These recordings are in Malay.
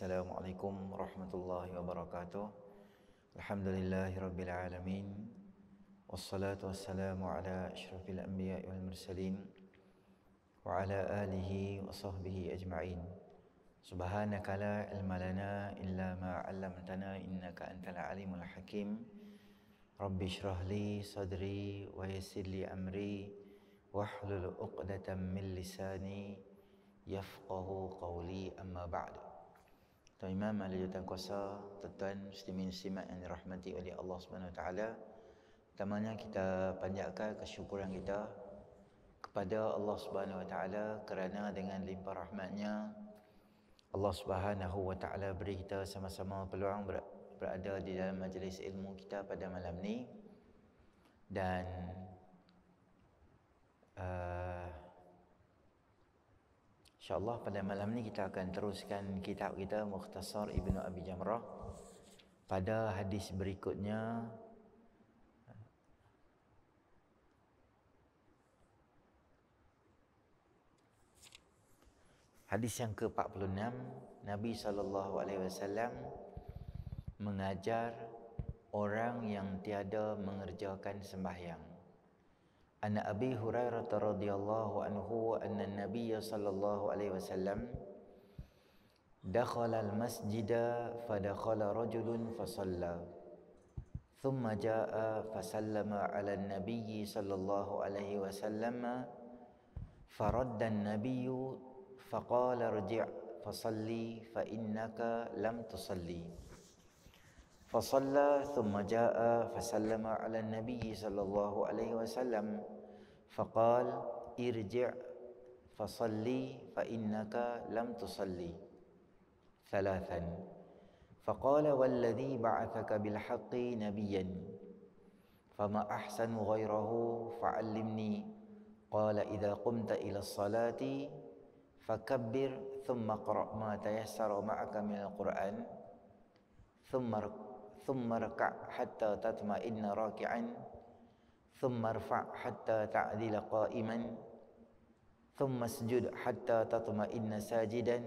Assalamualaikum warahmatullahi wabarakatuh. Alhamdulillahirabbil alamin. Wassalatu wassalamu ala asyrafil anbiya'i wal mursalin wa ala alihi wa sahbihi ajma'in. Subhanaka la ilma lana illa ma 'allamtana innaka antal alimul hakim. Rabbi shrah li sadri wa yassir li amri wahlul 'uqdatam min lisani yafqahu qawli, amma ba'd. Tuan Imam, ahli jawatan kuasa, tuan-tuan muslimin muslimat yang dirahmati oleh Allah Subhanahu Wa Taala. Pertamanya kita panjatkan kesyukuran kita kepada Allah Subhanahu Wa Taala kerana dengan limpah rahmatnya Allah Subhanahu Wa Taala beri kita sama-sama peluang berada di dalam majlis ilmu kita pada malam ni. Dan InsyaAllah pada malam ni kita akan teruskan kitab kita Mukhtasar Ibnu Abi Jamrah. Pada hadis berikutnya, hadis yang ke-46, Nabi SAW mengajar orang yang tiada mengerjakan sembahyang. An Abi Hurairah radhiyallahu anhu anna an-nabiy sallallahu alaihi wasallam dakhala al-masjida fadakhala rajulun fasalla thumma jaa fasallama ala an-nabiy sallallahu alaihi wasallam faradda an-nabiy faqala irji' fasalli fa innaka lam tusalli فصلى ثم جاء فسلم على النبي صلى الله عليه وسلم فقال ارجع فصلي فإنك لم تصلي ثلاثا فقال والذي بعثك بالحق نبيا فما أحسن غيره فعلمني قال إذا قمت إلى الصلاة فكبر ثم اقرأ ما تيسر معك من القرآن ثم اركع حتى تطمئن راكعا ثم ارفع حتى تعدل قائما ثم اسجد حتى تطمئن ساجدا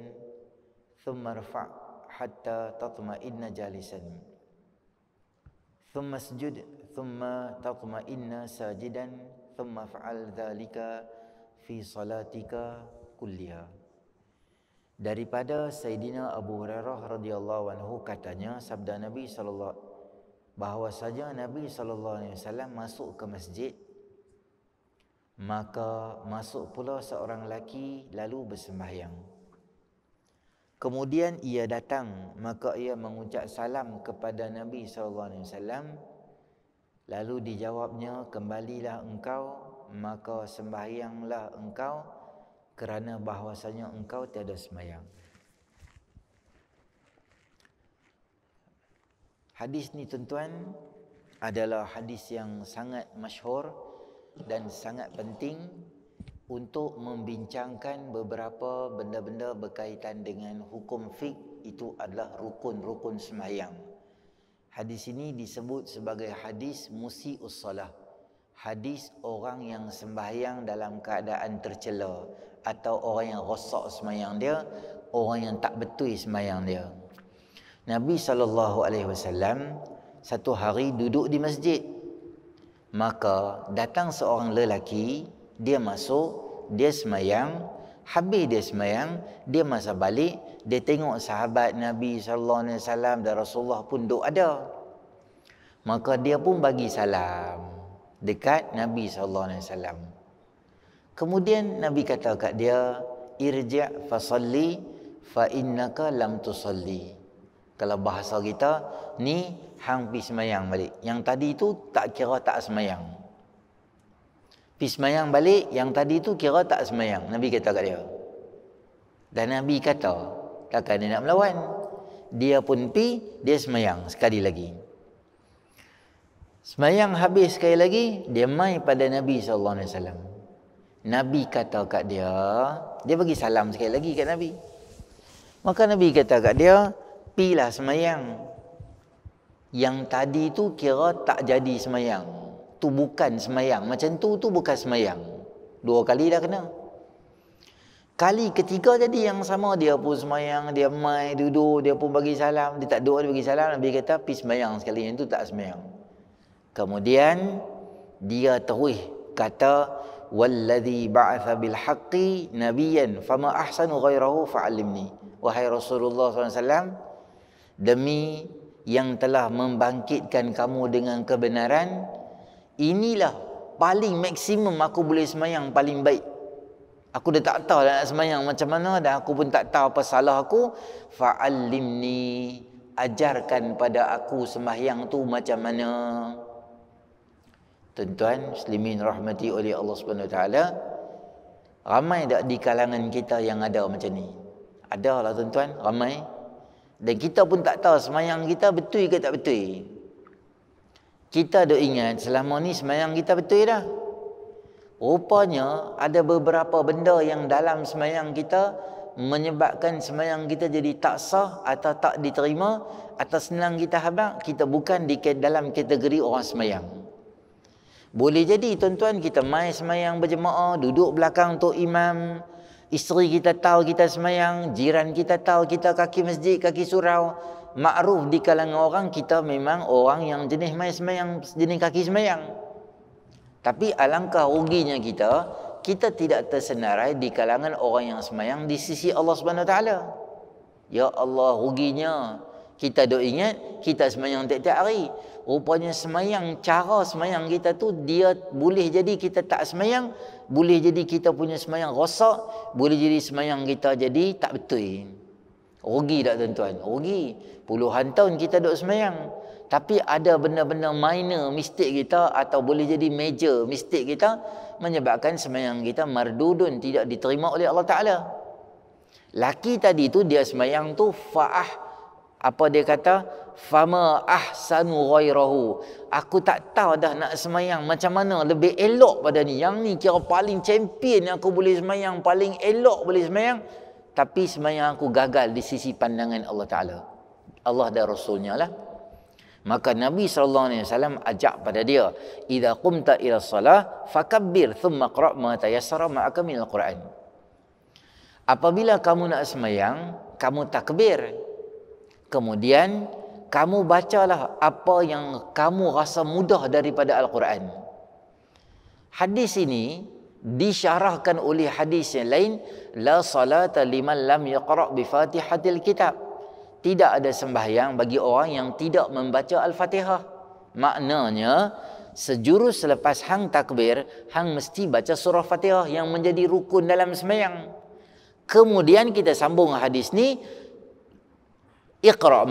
ثم ارفع حتى تطمئن جالسا ثم اسجد ثم تطمئن ساجدا ثم افعل ذلك في صلاتك كلها. Daripada Sayyidina Abu Hurairah radhiyallahu anhu katanya, sabda Nabi sallallahu bahwasanya Nabi sallallahu alaihi wasallam masuk ke masjid, maka masuk pula seorang lelaki lalu bersembahyang. Kemudian ia datang, maka ia mengucap salam kepada Nabi sallallahu alaihi wasallam, lalu dijawabnya, kembalilah engkau, maka sembahyanglah engkau kerana bahwasanya engkau tiada sembahyang. Hadis ni tuan-tuan adalah hadis yang sangat masyhur dan sangat penting untuk membincangkan beberapa benda-benda berkaitan dengan hukum fiqh. Itu adalah rukun-rukun sembahyang. Hadis ini disebut sebagai hadis musi'us salah, hadis orang yang sembahyang dalam keadaan tercela, atau orang yang rosak sembahyang dia, orang yang tak betul sembahyang dia. Nabi SAW satu hari duduk di masjid, maka datang seorang lelaki, dia masuk, dia sembahyang, habis dia sembahyang, dia masa balik, dia tengok sahabat Nabi SAW dan Rasulullah pun duduk ada. Maka dia pun bagi salam dekat Nabi SAW. Kemudian Nabi kata kat dia, irji' fasalli fa innaka lam tusalli. Kalau bahasa kita, ni hang pi sembahyang balik. Yang tadi tu tak kira tak sembahyang. Pi sembahyang balik, yang tadi tu kira tak sembahyang. Nabi kata kat dia. Dan Nabi kata, takkan dia nak melawan. Dia pun pi, dia sembahyang sekali lagi. Sembahyang habis sekali lagi, dia mai pada Nabi SAW. Nabi kata kat dia, dia bagi salam sekali lagi kat Nabi. Maka Nabi kata kat dia, pilah sembahyang. Yang tadi tu kira tak jadi sembahyang. Tu bukan sembahyang. Macam tu bukan sembahyang. 2 kali dah kena. Kali ketiga jadi yang sama, dia pun semayang, dia mai duduk, dia pun bagi salam, dia tak duduk, dia bagi salam, Nabi kata pergi semayang sekali, yang tu tak semayang. Kemudian dia terus kata wallazi ba'atha bil haqqi nabiyyan fama ahsanu ghairahu fa'allimni. Wahai Rasulullah SAW, demi yang telah membangkitkan kamu dengan kebenaran, inilah paling maksimum aku boleh semayang, paling baik. Aku dah tak tahu nak semayang macam mana, dan aku pun tak tahu apa salah aku. Fa'allimni, ajarkan pada aku sembahyang tu macam mana. Tuan-tuan muslimin rahmati oleh Allah Subhanahu Wa Taala, ramai tak di kalangan kita yang ada macam ni? Ada lah tuan-tuan, ramai. Dan kita pun tak tahu sembahyang kita betul ke tak betul. Kita duk ingat selama ni sembahyang kita betul dah. Rupanya ada beberapa benda yang dalam sembahyang kita menyebabkan sembahyang kita jadi tak sah atau tak diterima, atau senang kita habaq, kita bukan di dalam kategori orang sembahyang. Boleh jadi tuan-tuan kita mai sembahyang berjemaah, duduk belakang tok imam, isteri kita tahu kita sembahyang, jiran kita tahu kita kaki masjid, kaki surau, makruf di kalangan orang kita memang orang yang jenis mai sembahyang, jenis kaki sembahyang. Tapi alangkah ruginya kita tidak tersenarai di kalangan orang yang sembahyang di sisi Allah Subhanahu Wa Taala. Ya Allah, ruginya kita duk ingat kita sembahyang tiap-tiap hari. Rupanya sembahyang, cara sembahyang kita tu, dia boleh jadi kita tak sembahyang, boleh jadi kita punya sembahyang rosak, boleh jadi sembahyang kita jadi tak betul. Rugi tak tuan-tuan? Rugi. Puluhan tahun kita duk sembahyang, tapi ada benda-benda minor mistake kita, atau boleh jadi major mistake kita, menyebabkan sembahyang kita mardudun, tidak diterima oleh Allah Ta'ala. Laki tadi tu dia sembahyang tu apa dia kata? Fama ahsanu ghairahu. Aku tak tahu dah nak sembahyang macam mana lebih elok pada ni. Yang ni kira paling champion, aku boleh sembahyang, paling elok boleh sembahyang, tapi sembahyang aku gagal di sisi pandangan Allah Ta'ala, Allah dan Rasulnya lah. Maka Nabi SAW ajak pada dia, idza qumta ila salah fakabbir thumma qra' ma tayassara ma'aka minal Quran. Apabila kamu nak sembahyang, kamu takbir, kemudian kamu bacalah apa yang kamu rasa mudah daripada Al-Quran. Hadis ini disyarahkan oleh hadis yang lain, la salata liman lam yaqra' bi Fatihatil Kitab. Tidak ada sembahyang bagi orang yang tidak membaca Al-Fatihah. Maknanya, sejurus selepas hang takbir, hang mesti baca surah Fatihah yang menjadi rukun dalam sembahyang. Kemudian kita sambung hadis ni, iqra'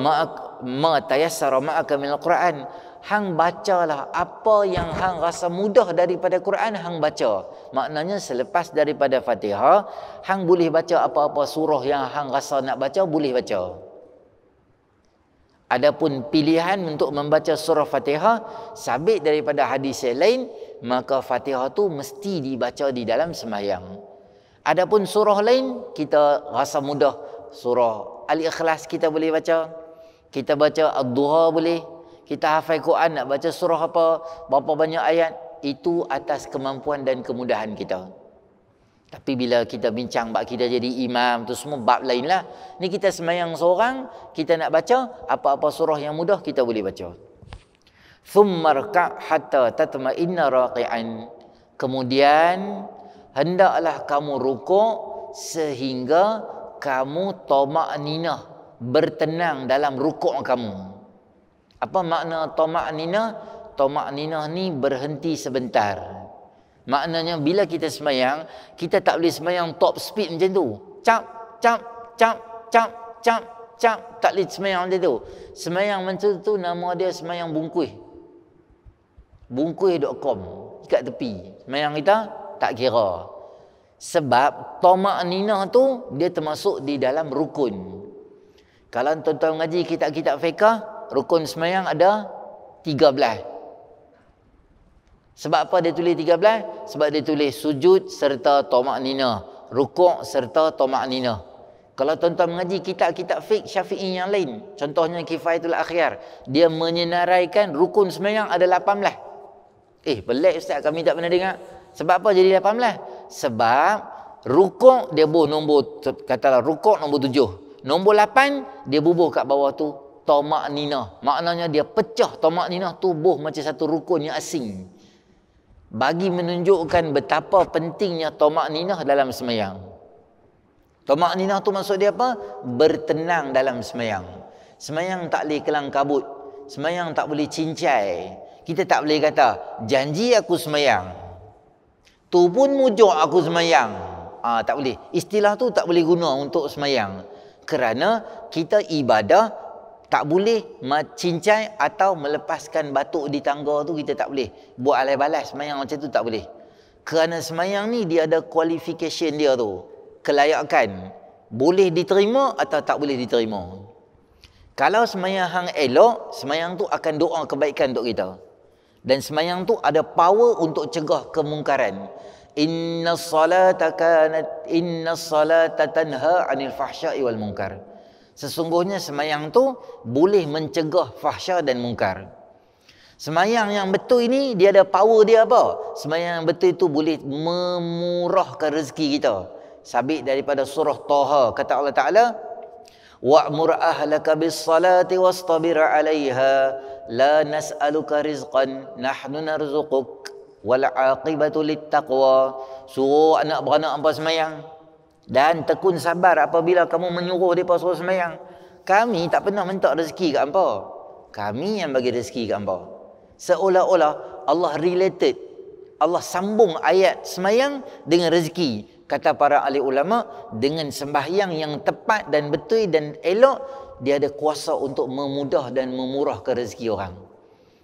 ma tayassara ma'aka minal Quran. Hang bacalah apa yang hang rasa mudah daripada Quran, hang baca. Maknanya selepas daripada Fatihah, hang boleh baca apa-apa surah yang hang rasa nak baca, boleh baca. Adapun pilihan untuk membaca surah Fatihah sabit daripada hadis yang lain, maka Fatihah tu mesti dibaca di dalam sembahyang. Adapun surah lain kita rasa mudah, surah Al-Ikhlas kita boleh baca, kita baca Ad-Duha boleh, kita hafal Quran nak baca surah apa, berapa banyak ayat, itu atas kemampuan dan kemudahan kita. Tapi bila kita bincang bab kita jadi imam tu semua bab lain lah. Ni kita sembahyang seorang, kita nak baca apa-apa surah yang mudah kita boleh baca. Thumma rka' hatta tatma'inna raqi'an. Kemudian hendaklah kamu rukuk sehingga kamu tama'ninah, bertenang dalam rukuk kamu. Apa makna tama'ninah? Tama'ninah ni berhenti sebentar. Maknanya bila kita sembahyang, kita tak boleh sembahyang top speed macam tu. Cap, cap, cap, cap, cap, cap. Tak boleh sembahyang macam tu. Sembahyang macam tu nama dia sembahyang bungkuih. Bungkuih.com, ikat tepi. Sembahyang kita tak kira. Sebab tama'ninah tu dia termasuk di dalam rukun. Kalau tuan-tuan ngaji kitab-kitab fiqh, rukun sembahyang ada 13. Sebab apa dia tulis 13? Sebab dia tulis sujud serta tama'ninah, rukuk serta tama'ninah. Kalau tuan-tuan mengaji kitab-kitab fiqh Syafi'i yang lain, contohnya Kifayatul Akhyar, dia menyenaraikan rukun sembahyang ada 18. Pelik ustaz, kami tak pernah dengar. Sebab apa jadi 18? Sebab Rukuk dia bubuh nombor, katalah rukuk nombor 7. Nombor 8 dia bubuh kat bawah tu tamak ninah. Maknanya dia pecah tamak ninah tu buh macam satu rukun yang asing. Bagi menunjukkan betapa pentingnya tamak ninah dalam semayang. Tamak ninah tu maksud dia apa? Bertenang dalam semayang. Semayang tak boleh kelang kabut. Semayang tak boleh cincai. Kita tak boleh kata, janji aku semayang. Tu pun mujuk aku semayang. Tak boleh. Istilah tu tak boleh guna untuk semayang. Kerana kita ibadah tak boleh cincai atau melepaskan batuk di tangga tu, kita tak boleh. Buat alai balas semayang macam tu tak boleh. Kerana semayang ni dia ada qualification dia tu. Kelayakan. Boleh diterima atau tak boleh diterima. Kalau semayang hang elok, semayang tu akan doa kebaikan untuk kita. Dan semayang tu ada power untuk cegah kemungkaran. Inna salata tanha 'anil fahsya'i wal munkar. Sesungguhnya semayang tu boleh mencegah fahsya dan mungkar. Semayang yang betul ini dia ada power dia apa? Semayang yang betul itu boleh memurahkan rezeki kita. Sabit daripada surah Taha, kata Allah Ta'ala, wa'mur ahlaka bis salati wastabir 'alaiha la nas'aluka rizqan nahnu narzuquk wal 'aqibatu littaqwa. Suruh anak beranak hangpa semayang dan tekun sabar apabila kamu menyuruh mereka suruh semayang. Kami tak pernah minta rezeki kat hangpa. Kami yang bagi rezeki kat hangpa. Seolah-olah Allah related, Allah sambung ayat semayang dengan rezeki. Kata para ahli ulama, dengan sembahyang yang tepat dan betul dan elok, dia ada kuasa untuk memudah dan memurahkan rezeki orang.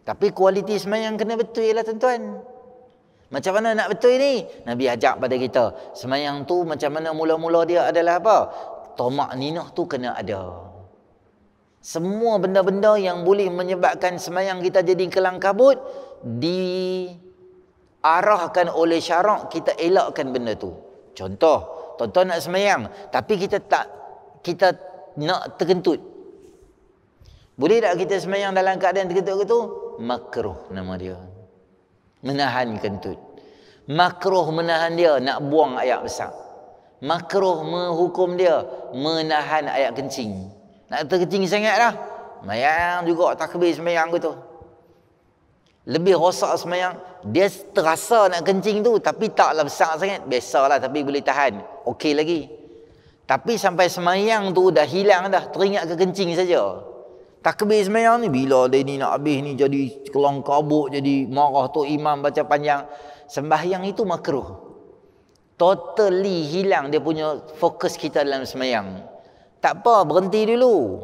Tapi kualiti semayang kena betul lah tuan-tuan. Macam mana nak betul ni? Nabi ajak pada kita. Semayang tu macam mana mula-mula dia adalah apa? Tamak ninah tu kena ada. Semua benda-benda yang boleh menyebabkan semayang kita jadi kelang kabut, diarahkan oleh syarak, kita elakkan benda tu. Contoh, tuan-tuan nak semayang, tapi kita nak terkentut. Boleh tak kita semayang dalam keadaan terkentut gitu? Makruh nama dia. Menahan kentut. Makruh menahan dia nak buang air besar. Makruh menghukum dia menahan air kencing. Nak terkencing sangat dah, semayang juga takbir semayang gitu. Lebih rosak semayang, dia terasa nak kencing tu tapi taklah besar sangat, biasalah tapi boleh tahan, okey lagi. Tapi sampai semayang tu dah hilang dah, teringat ke kencing saja. Takbir semayang ni bila dia ni nak habis ni jadi kelang kabut, jadi marah tu imam baca panjang. Sembahyang itu makruh. Totally hilang dia punya fokus kita dalam semayang. Tak apa, berhenti dulu.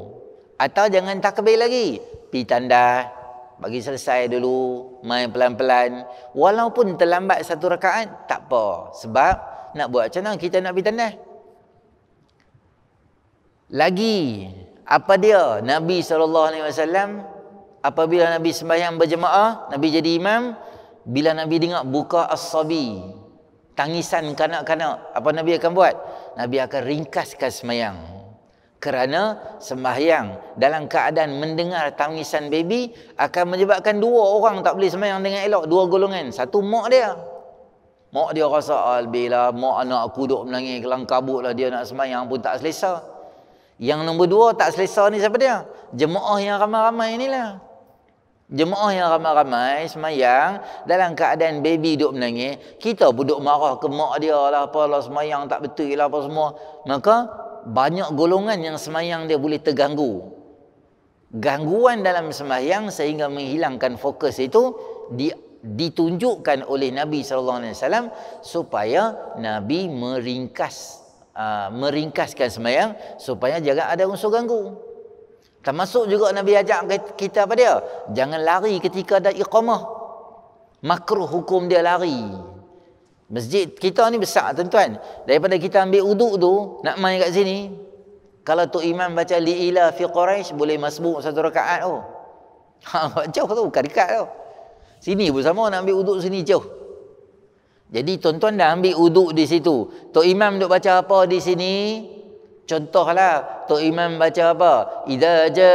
Atau jangan takbir lagi. Pergi tandas, bagi selesai dulu, main pelan-pelan. Walaupun terlambat satu rakaat, tak apa. Sebab nak buat macam mana kita nak pergi tandas? Lagi, apa dia? Nabi SAW, apabila Nabi sembahyang berjemaah, Nabi jadi imam, bila Nabi dengar buka as-sabi, tangisan kanak-kanak, apa Nabi akan buat? Nabi akan ringkaskan sembahyang. Kerana sembahyang dalam keadaan mendengar tangisan baby akan menyebabkan dua orang tak boleh sembahyang dengan elok, dua golongan. Satu mak dia. Mak dia rasa albilah, mak anak aku duk menangis kelang kabut lah, dia nak sembahyang pun tak selesa. Yang nombor dua tak selesa ni siapa dia? Jemaah yang ramai-ramai inilah. Jemaah yang ramai-ramai semayang dalam keadaan baby duk menangis, kita pun duk marah ke mak dia lah, apalah semayang tak betul lah apa semua. Maka banyak golongan yang semayang dia boleh terganggu. Gangguan dalam semayang sehingga menghilangkan fokus itu ditunjukkan oleh Nabi SAW supaya Nabi meringkaskan semayang supaya jangan ada unsur ganggu. Termasuk juga Nabi ajak kita apa dia? Jangan lari ketika ada iqamah. Makruh hukum dia lari. Masjid kita ni besar tuan-tuan. Daripada kita ambil uduk tu, nak main kat sini, kalau tu imam baca li'ila fi Quraisy, boleh masbuk satu rakaat tu. Jauh tu, bukan dekat tu. Sini pun sama, nak ambil uduk sini jauh. Jadi tuan-tuan dah ambil uduk di situ. Tok imam duk baca apa di sini? Contohlah, Tok imam baca apa? Idza jaa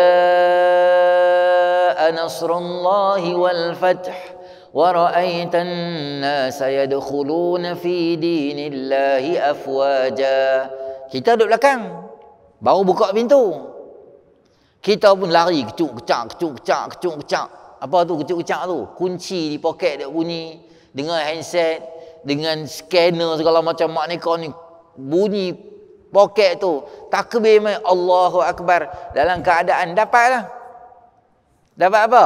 nasrullahi wal fath wa ra'aitan nasa yadkhuluna fi dinillahi afwaja. Kita duduk belakang, baru buka pintu. Kita pun lari kecuk-kecak, kecuk-kecak, kecuk-kecak. Apa tu kecuk-kecak tu? Kunci di poket dia bunyi, dengan handset, dengan scanner segala macam mak nikah ni bunyi poket tu. Takbir mai Allahu Akbar, dalam keadaan dapatlah. Dapat apa?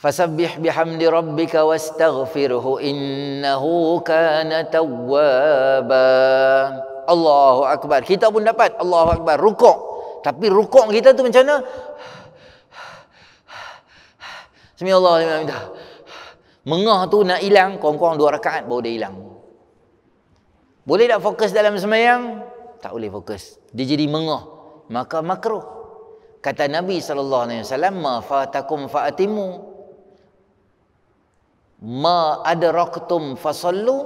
Fasabbih bihamdi rabbika wastaghfirhu innahu kana tawwaba. Allahu Akbar. Kita pun dapat Allahu Akbar, rukuk. Tapi rukuk kita tu macam mana? Bismillahirrahmanirrahim. Mengah tu nak hilang, kurang-kurang 2 rakaat baru dia hilang. Boleh tak fokus dalam sembahyang? Tak boleh fokus. Dia jadi mengah. Maka makruh. Kata Nabi SAW, ma fatakum fa'atimu, ma adraktum fasallu,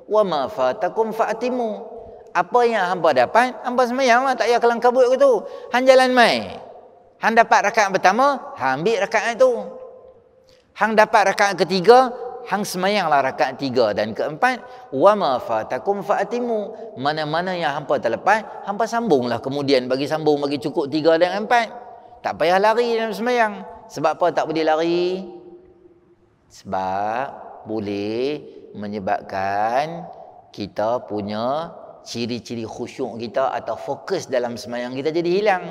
wa ma fatakum fa'atimu. Apa yang hampa dapat, hampa sembahyang lah. Tak payah kelang kabut ke tu. Hang jalan mai. Hang dapat rakaat pertama, hang ambil rakaat tu. Hang dapat rakaat ketiga, hang sembahyanglah rakaat 3 dan keempat. Wa ma fatakum fa'atimu. Mana-mana yang hampa terlepas, hampa sambunglah kemudian, bagi sambung, bagi cukup 3 dan 4. Tak payah lari dalam sembahyang. Sebab apa tak boleh lari? Sebab boleh menyebabkan kita punya ciri-ciri khusyuk kita atau fokus dalam sembahyang kita jadi hilang.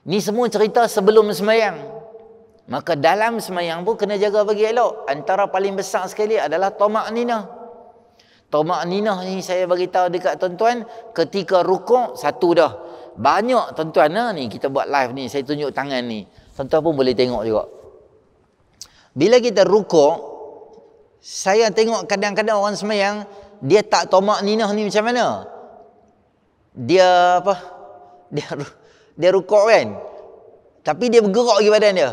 Ni semua cerita sebelum sembahyang. Maka dalam sembahyang pun kena jaga bagi elok. Antara paling besar sekali adalah tamak-ninah. Tamak-ninah ni saya bagi tahu dekat tuan-tuan, ketika rukuk satu dah. Banyak tuan-tuan ni kita buat live ni, saya tunjuk tangan ni. Tuan-tuan pun boleh tengok juga. Bila kita rukuk, saya tengok kadang-kadang orang sembahyang dia tak tamak-ninah ni macam mana? Dia apa? Dia rukuk kan? Tapi dia bergerak lagi badan dia.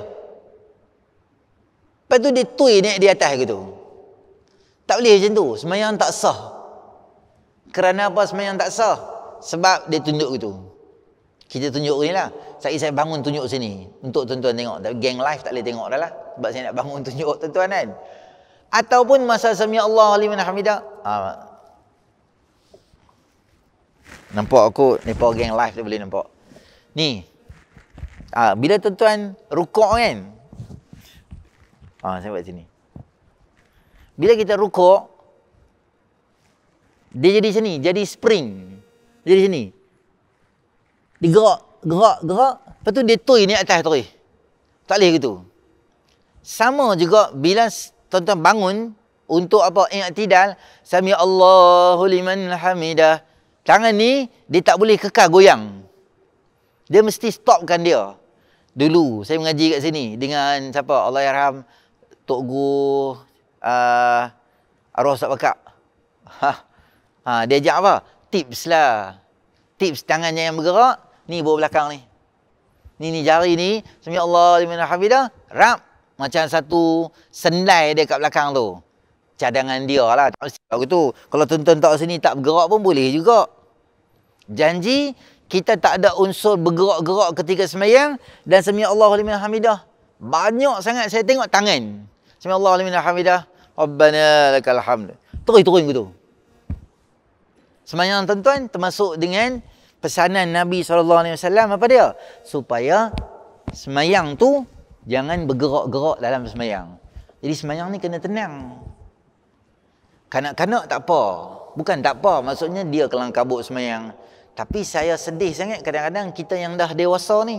Lepas tu dia tui naik di atas gitu. Tak boleh macam tu. Sembahyang tak sah. Kerana apa sembahyang tak sah? Sebab dia tunjuk gitu. Kita tunjuk ni lah. Saya bangun tunjuk sini. Untuk tuan-tuan tengok. Tapi geng live tak boleh tengok dah lah. Sebab saya nak bangun tunjuk tuan-tuan kan. Ataupun masa sami Allah liman hamidah. Nampak aku. Ni power geng live dia boleh nampak. Ni. Bila tuan-tuan rukuk kan. Saya buat sini. Bila kita rukuk, dia jadi sini, jadi spring. Jadi sini. Digerak, gerak. Lepas tu dia tui ni atas terus. Tak boleh gitu. Sama juga bila tuan-tuan bangun untuk apa? I'tidal, sami Allahu liman hamidah. Tangan ni dia tak boleh kekal goyang. Dia mesti stopkan dia. Dulu saya mengaji kat sini dengan siapa? Allahyarham Tok Guru Arwah Ustaz Bakak. Dia ajak apa? Tips lah. Tips tangannya yang bergerak. Ni bawa belakang ni. Ni jari ni. Sami Allah liman hamidah. Rap. Macam satu sendai dia kat belakang tu. Cadangan dia lah. Tak mesti begitu. Kalau tuan-tuan tak sini tak bergerak pun boleh juga. Janji kita tak ada unsur bergerak-gerak ketika sembahyang. Dan sami Allah liman hamidah. Banyak sangat saya tengok tangan. Sami Allah liman hamidah. Rabbana lakal hamd. Terus turun gitu. Sembahyang tuan-tuan termasuk dengan pesanan Nabi SAW apa dia? Supaya sembahyang tu jangan bergerak-gerak dalam sembahyang. Jadi sembahyang ni kena tenang. Kanak-kanak tak apa. Bukan tak apa, maksudnya dia kelang kabut sembahyang. Tapi saya sedih sangat kadang-kadang kita yang dah dewasa ni.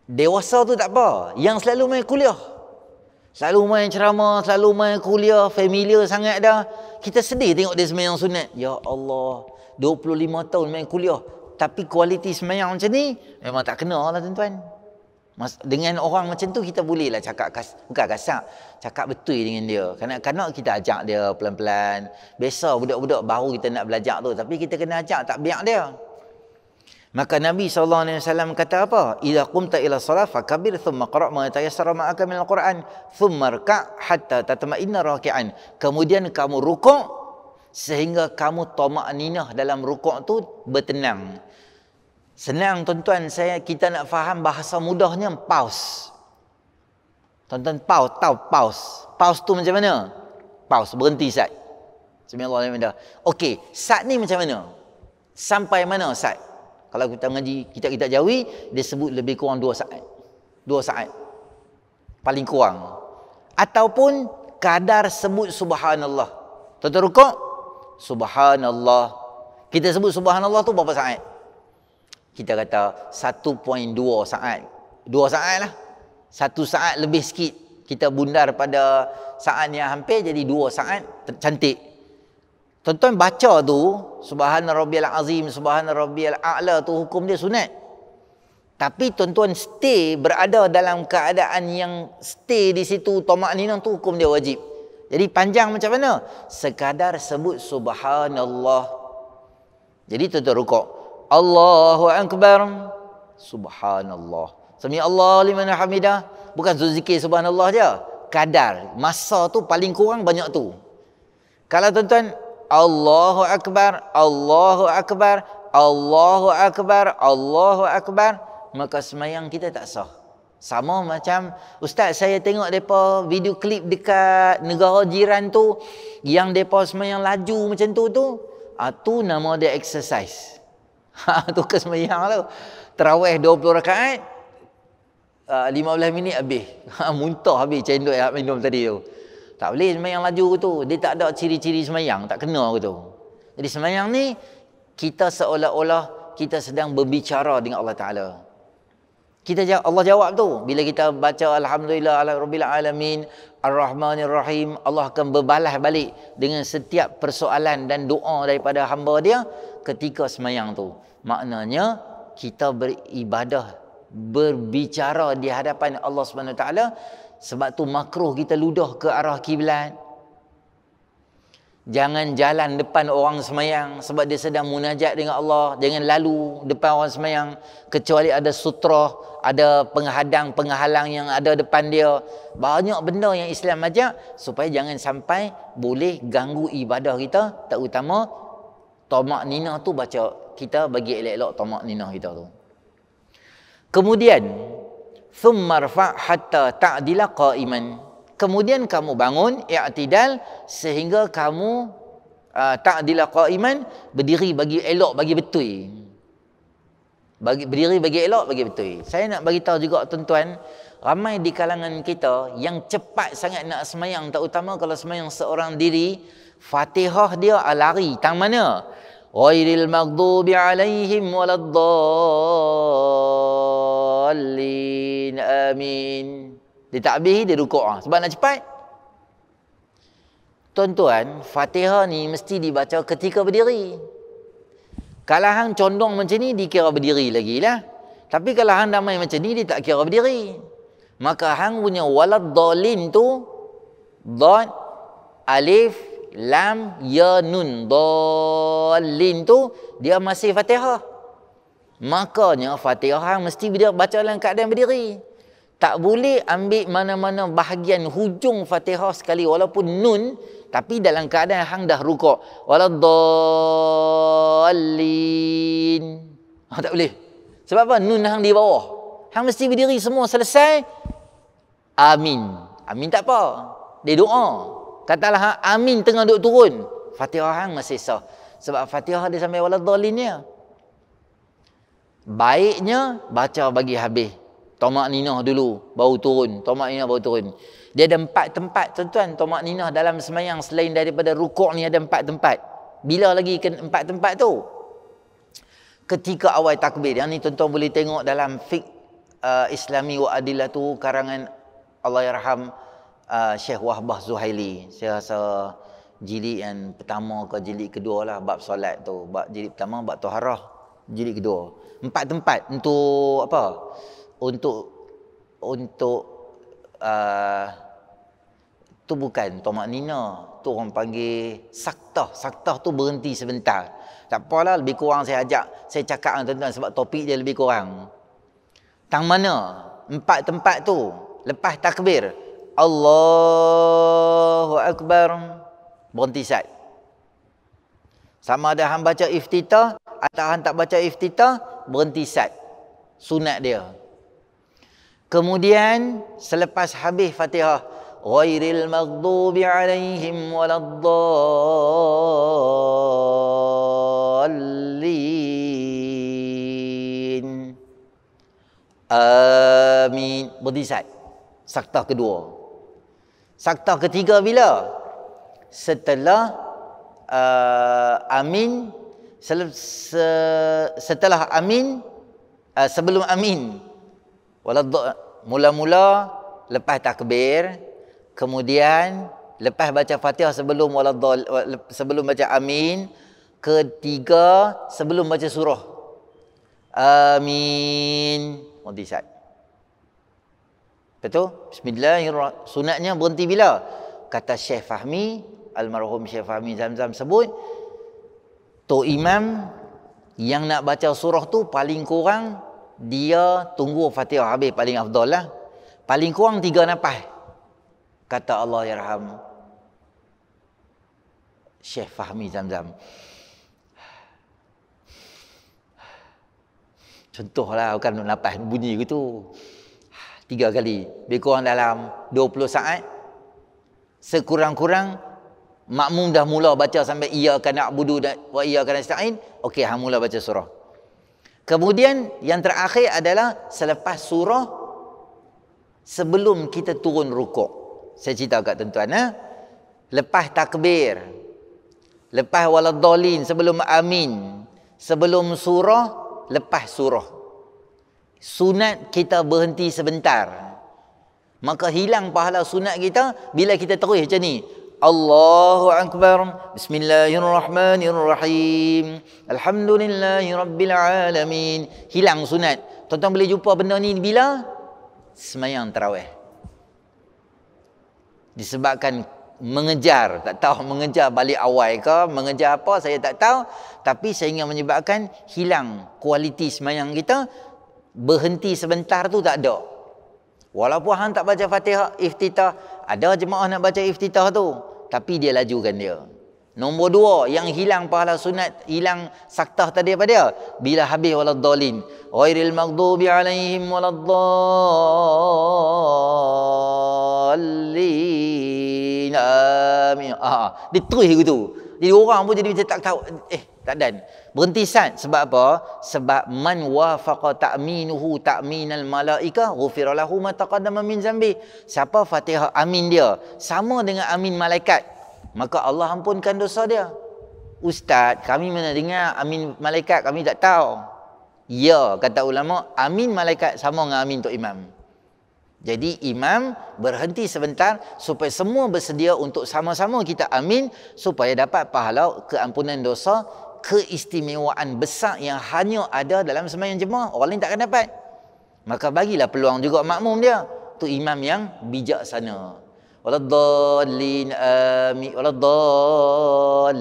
Dewasa tu tak apa. Yang selalu main kuliah. Selalu main ceramah, selalu main kuliah, familiar sangat dah. Kita sedih tengok dia sembahyang sunat. Ya Allah, 25 tahun main kuliah. Tapi kualiti sembahyang macam ni, memang tak kena lah tuan-tuan. Dengan orang macam tu kita bolehlah cakap bukan kasar. Cakap betul dengan dia. Kanak-kanak kita ajak dia pelan-pelan. Biasa budak-budak baru kita nak belajar tu. Tapi kita kena ajak, tak biar dia. Maka Nabi SAW kata apa? Idza qumta ila salat fakabir thumma qra' ma tayassara ma'aka minal Qur'an thumma rka' hatta tatma'inna raki'an. Kemudian kamu rukuk sehingga kamu tamak-ninah dalam rukuk tu bertenang. Senang tuan-tuan, kita nak faham bahasa mudahnya pause. Tuan-tuan pause, tahu pause. Pause tu macam mana? Pause, berhenti Ustaz. Bismillahirrahmanirrahim. Okey, Ustaz ni macam mana? Sampai mana Ustaz? Kalau kita ngaji kitab-kitab Jawi, dia sebut lebih kurang 2 saat. 2 saat. Paling kurang. Ataupun kadar sebut subhanallah. Tuan-tuan rukuk, subhanallah. Kita sebut subhanallah tu berapa saat? Kita kata 1.2 saat. 2 saat lah. 1 saat lebih sikit. Kita bundar pada saat yang hampir jadi 2 saat. Cantik. Tuan-tuan baca tu, subhana rabbiyal azim, subhana rabbiyal a'la tu hukum dia sunat. Tapi tuan-tuan stay, berada dalam keadaan yang stay di situ, tamakninah tu hukum dia wajib. Jadi panjang macam mana? Sekadar sebut subhanallah. Jadi tuan-tuan rukuk. Allahu akbar. Subhanallah. Sami Allah liman hamidah. Bukan zikir subhanallah je. Kadar. Masa tu paling kurang banyak tu. Kalau tuan-tuan Allahu akbar, Allahu akbar, Allahu akbar, Allahu akbar, maka semayang kita tak sah. Sama macam ustaz, saya tengok depa video klip dekat negara jiran tu yang depa semayang laju macam tu tu nama dia exercise. Tu ke semayang tu. Tarawih 20 rakaat 15 minit habis. Muntah habis cendol yang minum tadi tu. Tak boleh semayang laju tu. Dia tak ada ciri-ciri semayang, tak kena tu. Jadi semayang ni kita seolah-olah kita sedang berbicara dengan Allah Taala. Allah jawab tu. Bila kita baca alhamdulillah ala rabbil alamin arrahmanir rahim, Allah akan berbalas balik dengan setiap persoalan dan doa daripada hamba dia ketika semayang tu. Maknanya kita beribadah, berbicara di hadapan Allah Subhanahu Wa Taala. Sebab tu makruh kita ludah ke arah kiblat. Jangan jalan depan orang semayang sebab dia sedang munajat dengan Allah. Jangan lalu depan orang semayang kecuali ada sutra, ada penghalang yang ada depan dia. Banyak benda yang Islam ajak supaya jangan sampai boleh ganggu ibadah kita, terutama tamak ninah tu baca. Kita bagi elok-elok tamak ninah kita tu. Kemudian thumma rfa' hatta ta'dila qa'iman. Kemudian kamu bangun i'tidal sehingga kamu ta'dila qa'iman, berdiri bagi elok, bagi betul. Berdiri bagi elok, bagi betul. Saya nak bagi tahu juga tuan-tuan, ramai di kalangan kita yang cepat sangat nak semayang, terutama kalau semayang seorang diri, Fatihah dia lari tang mana? Ghairil maghdubi alaihim waladdallin. Amin. Dia tak habis, dia rukuk sebab nak cepat. Tuan-tuan, Fatihah ni mesti dibaca ketika berdiri. Kalau hang condong macam ni, dikira berdiri lagi lah. Tapi kalau hang damai macam ni, dia tak kira berdiri. Maka hang punya waladdallin tu, dad, alif, lam, ya, nun. Dallin tu, dia masih Fatihah. Makanya Fatihah hang mesti baca dalam keadaan berdiri. Tak boleh ambil mana-mana bahagian hujung Fatihah sekali walaupun nun, tapi dalam keadaan hang dah rukuk. Waladdallin. Tak boleh. Sebab apa? Nun hang di bawah. Hang mesti berdiri semua selesai. Amin. Amin tak apa. Dia doa. Katalah hang amin tengah duduk turun. Fatihah hang masih sah. Sebab Fatihah dia sampai waladdallinnya. Baiknya baca bagi habis. Tamak ninah dulu, baru turun. Tamak ninah baru turun. Dia ada 4 tempat, tuan-tuan. Tamak ninah dalam semayang selain daripada rukuk ni ada 4 tempat. Bila lagi ke 4 tempat tu? Ketika awal takbir. Yang ni tuan-tuan boleh tengok dalam fiqh Islami wa Adilatu karangan Allahyarham Syekh Wahbah Zuhaili. Saya rasa jilid yang pertama ke jilid kedua lah, bab solat tu. Jilid pertama bab taharah, jilid kedua. 4 tempat untuk apa? Untuk tu bukan tamak nina, tu orang panggil saktah. Saktah tu berhenti sebentar. Tak apalah, lebih kurang saya cakap dengan tuan-tuan sebab topik dia lebih kurang. Tang mana 4 tempat tu? Lepas takbir, Allahu Akbar, berhenti sat. Sama ada hang baca iftitah atau hang tak baca iftitah, berhenti sat. Sunat dia. Kemudian selepas habis Fatihah, ghairil maghdubi alaihim waladdallin. Amin. Berdisat. Saktah kedua. Saktah ketiga bila? Setelah amin, setelah amin, sebelum amin. Mula-mula lepas takbir, kemudian lepas baca Fatihah sebelum sebelum baca amin, ketiga sebelum baca surah. Amin. Mudisat. Betul? Bismillahirrahmanirrahim. Sunatnya berhenti bila? Kata Syekh Fahmi, almarhum Syekh Fahmi Zamzam sebut, Tok Imam yang nak baca surah tu paling kurang dia tunggu Fatihah habis, paling afdal lah. Paling kurang 3 nafas. Kata Allah yarham Syekh Fahmi Zamzam. Contohlah bukan nafas bunyi gitu. 3 kali. Lebih kurang dalam 20 saat. Sekurang-kurang makmum dah mula baca sampai iyyaka na'budu wa iyyaka nasta'in. Okey, hang mula baca surah. Kemudian yang terakhir adalah selepas surah, sebelum kita turun rukuk. Saya cerita kat tuan-tuan, lepas takbir, lepas waladdallin, sebelum amin, sebelum surah, lepas surah. Sunat kita berhenti sebentar. Maka hilang pahala sunat kita bila kita terus macam ni. Allahu Akbar. Bismillahirrahmanirrahim. Alhamdulillahirabbil alamin. Hilang sunat. Tuan-tuan boleh jumpa benda ni bila? Sembahyang tarawih. Disebabkan mengejar, tak tahu mengejar balik awal ke, mengejar apa saya tak tahu, tapi sehingga menyebabkan hilang kualiti sembahyang kita. Berhenti sebentar tu tak ada. Walaupun hang tak baca Fatihah iftitah, ada jemaah nak baca iftitah tu, tapi dia lajukan dia. Nombor 2, yang hilang pahala sunat, hilang saktah tadi apa dia? Bila habis waladdallin, ghairil maghdubi alaihim waladdallin. Amin. Dia terus gitu. Jadi orang pun jadi macam tak tahu, tak dan. Berhenti sat. Sebab apa? Sebab man wafaqa ta'minuhu ta'minal malaika ghufira lahu ma taqaddama min zambi. Siapa Fatihah amin dia sama dengan amin malaikat, maka Allah ampunkan dosa dia. Ustaz, kami mana dengar amin malaikat, kami tak tahu. Ya, kata ulama, amin malaikat sama dengan amin Tok Imam. Jadi imam berhenti sebentar supaya semua bersedia untuk sama-sama kita amin, supaya dapat pahala keampunan dosa, keistimewaan besar yang hanya ada dalam sembahyang jemaah. Orang lain tak akan dapat. Maka bagilah peluang juga makmum dia. Tu imam yang bijaksana. Waladdallin amin. Waladdallin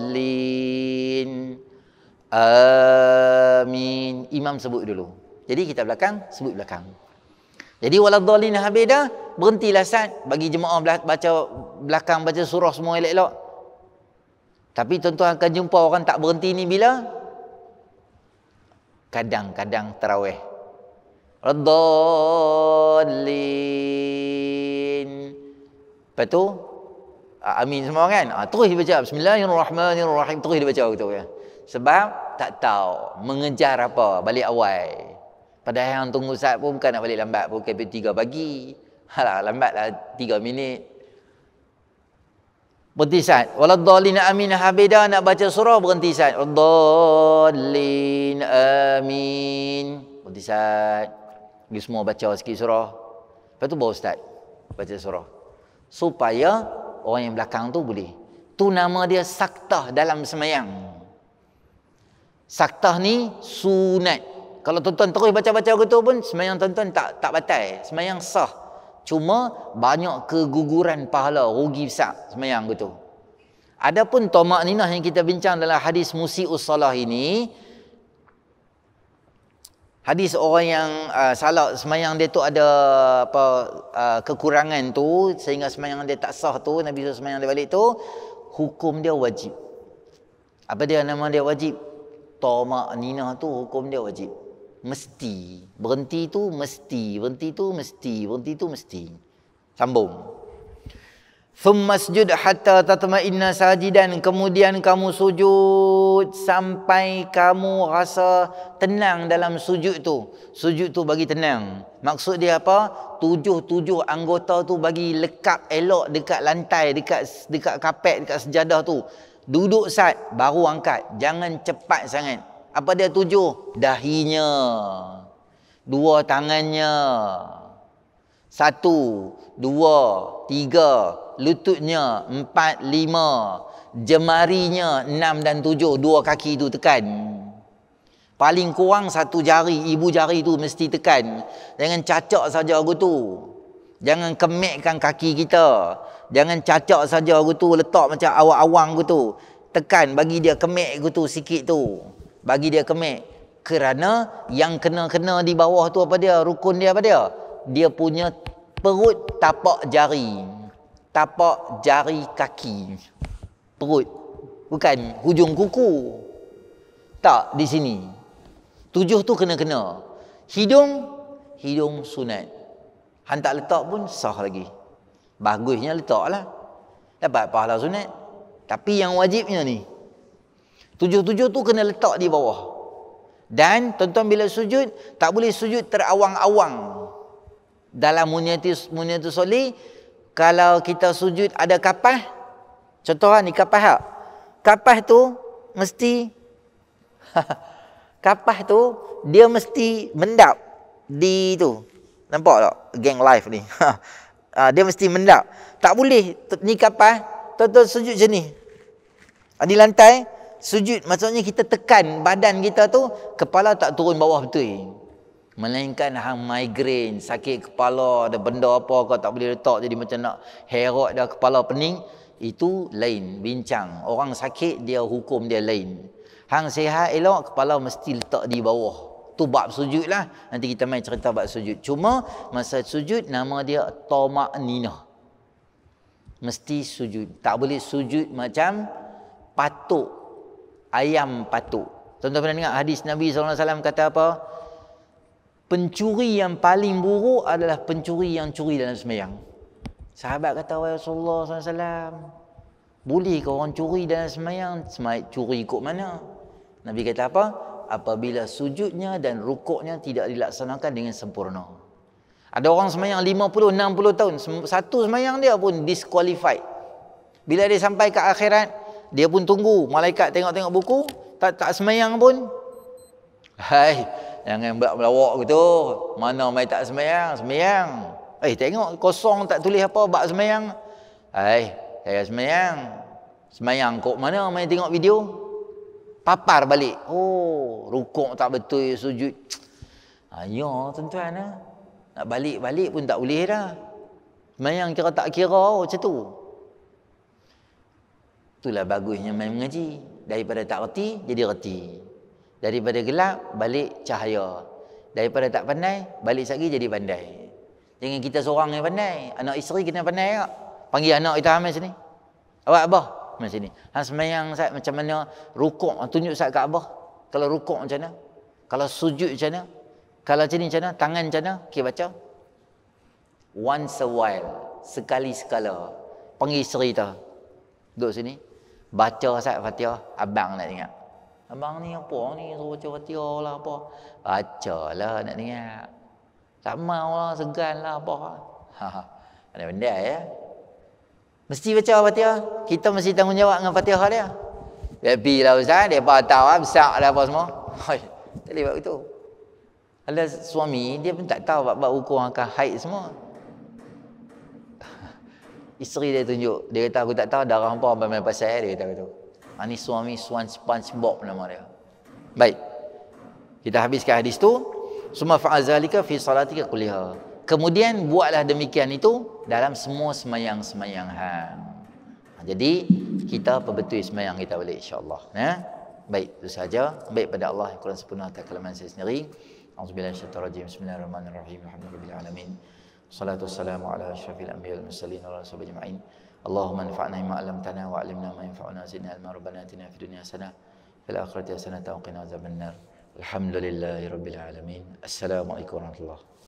amin. Imam sebut dulu. Jadi kita belakang, sebut belakang. Jadi waladdallin habis dah, berhentilah sat, bagi jemaah baca belakang, baca surah semua elok-elok. Tapi tuan-tuan akan jumpa orang tak berhenti ni bila? Kadang-kadang tarawih. Waladdallin. Lepas tu amin semua kan? Terus dia baca bismillahirrahmanirrahim, terus dia baca gitu ya. Sebab tak tahu mengejar apa balik awal. Padahal yang tunggu saat pun bukan nak balik lambat, pukul 3 pagi. Halah, lambatlah 3 minit. Berhenti saat. Waladdallin amin habida, nak baca surah berhenti saat. Waladdallin amin. Berhenti saat. Pergi semua baca sikit surah. Lepas tu baru start baca surah. Supaya orang yang belakang tu boleh. Tu nama dia saktah dalam sembahyang. Saktah ni sunat. Kalau tuan-tuan terus baca-baca gitu pun sembahyang tuan-tuan tak batal, sembahyang sah. Cuma banyak keguguran pahala, rugi besar sembahyang gitu. Adapun tamak ninah yang kita bincang dalam hadis musii'us salah ini, hadis orang yang salah sembahyang dia tu ada kekurangan tu sehingga sembahyang dia tak sah tu, Nabi SAW sembahyang dia balik tu, hukum dia wajib. Apa dia nama dia wajib? Tamak ninah tu hukum dia wajib. Mesti. Berhenti tu mesti. Berhenti tu mesti. Berhenti tu mesti. Sambung. Thumma sujud hatta tatma'inna sajidan. Kemudian kamu sujud sampai kamu rasa tenang dalam sujud tu. Sujud tu bagi tenang. Maksud dia apa? Tujuh anggota tu bagi lekap elok dekat lantai, dekat kapet, dekat sejadah tu. Duduk sat, baru angkat. Jangan cepat sangat. Apa dia 7? Dahinya. 2 tangannya. 1, 2, 3, lututnya 4, 5, jemarinya 6 dan 7, 2 kaki tu tekan. Paling kurang 1 jari, ibu jari tu mesti tekan. Jangan cacak saja gitu. Jangan kemekkan kaki kita. Jangan cacak saja gitu, letak macam awang-awang gitu. Tekan, bagi dia kemek gitu sikit tu. Bagi dia kemek. Kerana yang kena-kena di bawah tu apa dia? Rukun dia apa dia? Dia punya perut tapak jari. Tapak jari kaki. Perut. Bukan hujung kuku. Tak, di sini. 7 tu kena-kena. Hidung sunat. Han tak letak pun sah lagi. Bagusnya letaklah. Dapat pahala sunat. Tapi yang wajibnya ni. 7 tu kena letak di bawah. Dan tuan-tuan bila sujud, tak boleh sujud terawang-awang. Dalam muniatus soli, kalau kita sujud ada kapah, contoh ni kapah tak? Kapah tu mesti kapah tu dia mesti mendap di tu. Nampak tak? Gang live ni. Dia mesti mendap. Tak boleh ni kapah, tuan-tuan sujud macam ni. Di lantai, sujud maksudnya kita tekan badan kita tu, kepala tak turun bawah betul. Melainkan hang migrain, sakit kepala, ada benda apa kau tak boleh letak jadi macam nak herok dah kepala pening, itu lain bincang. Orang sakit dia hukum dia lain. Hang sihat elok, kepala mesti letak di bawah. Tu bab sujud lah. Nanti kita main cerita bab sujud. Cuma masa sujud nama dia tama'ninah. Mesti sujud. Tak boleh sujud macam patuk. Ayam patuk. Tuan-tuan pernah dengar hadis Nabi SAW kata apa? Pencuri yang paling buruk adalah pencuri yang curi dalam sembahyang. Sahabat kata, wahai Rasulullah SAW, boleh ke orang curi dalam sembahyang? Curi ikut mana? Nabi kata apa? Apabila sujudnya dan rukuknya tidak dilaksanakan dengan sempurna. Ada orang sembahyang 50, 60 tahun. Satu sembahyang dia pun disqualified. Bila dia sampai ke akhirat, dia pun tunggu. Malaikat tengok-tengok buku, tak sembahyang pun. Hai, jangan buat melawak gitu. Mana mai tak sembahyang? Sembahyang. Tengok kosong tak tulis apa bab sembahyang. Saya sembahyang. Sembahyang kok mana mai tengok video? Papar balik. Oh, rukuk tak betul, sujud. Ya, tuan-tuan ah. Nak balik-balik pun tak boleh dah. Sembahyang kira tak kira macam tu. Itulah bagusnya main mengaji. Daripada tak reti jadi reti. Daripada gelap, balik cahaya. Daripada tak pandai, balik lagi jadi pandai. Jangan kita seorang yang pandai. Anak isteri kita pandai tak? Panggil anak kita ambil sini. Awak abah, ambil sini. Hang sembahyang Ustaz macam mana? Rukuk, tunjuk Ustaz kat abah. Kalau rukuk macam mana? Kalau sujud macam mana? Kalau macam ni macam mana? Tangan macam mana? Okay, baca. Once a while. Sekali-sekala. Panggil isteri kita. Duduk sini. Baca Ustaz Fatihah. Abang nak dengar. Abang ni apa ni? Suruh baca Fatihah lah apa. Bacalah nak dengar. Tak mau lah, segan lah apa. Ada benda ya. Mesti baca Fatihah. Kita mesti tanggungjawab dengan Fatihah dia. Baby lah Ustaz. Dia tahu lah, besar lah apa semua. Tak boleh buat begitu. Ada suami, dia pun tak tahu bab ukur angka haid semua. Isteri dia tunjuk. Dia kata aku tak tahu darah apa main pasal dia kata begitu. Ini suami SpongeBob nama dia. Baik. Kita habiskan hadis tu. Summa fa'al zalika fi salatika kulliha. Kemudian buatlah demikian itu dalam semua semayang-semayang hang. Jadi kita perbetul semayang kita balik insya-Allah. Baik, itu saja. Baik pada Allah yang kurang sempurna atas kelaman saya sendiri. Auzubillahi minasyaitonir rajim. Bismillahirrahmanirrahim. Alhamdulillahirabbil alamin. Wassalatu wassalamu ala asyrafil anbiya'i wal mursalin wa ala sahbihi ajma'in. Allahumma anfa'na bima 'allamtana wa 'allimna ma yanfa'una zidna ilma rabbana atina fid dunya hasanah fil akhirati hasanah wa qina adzabannar. Alhamdulillahirabbil alamin. Assalamualaikum warahmatullahi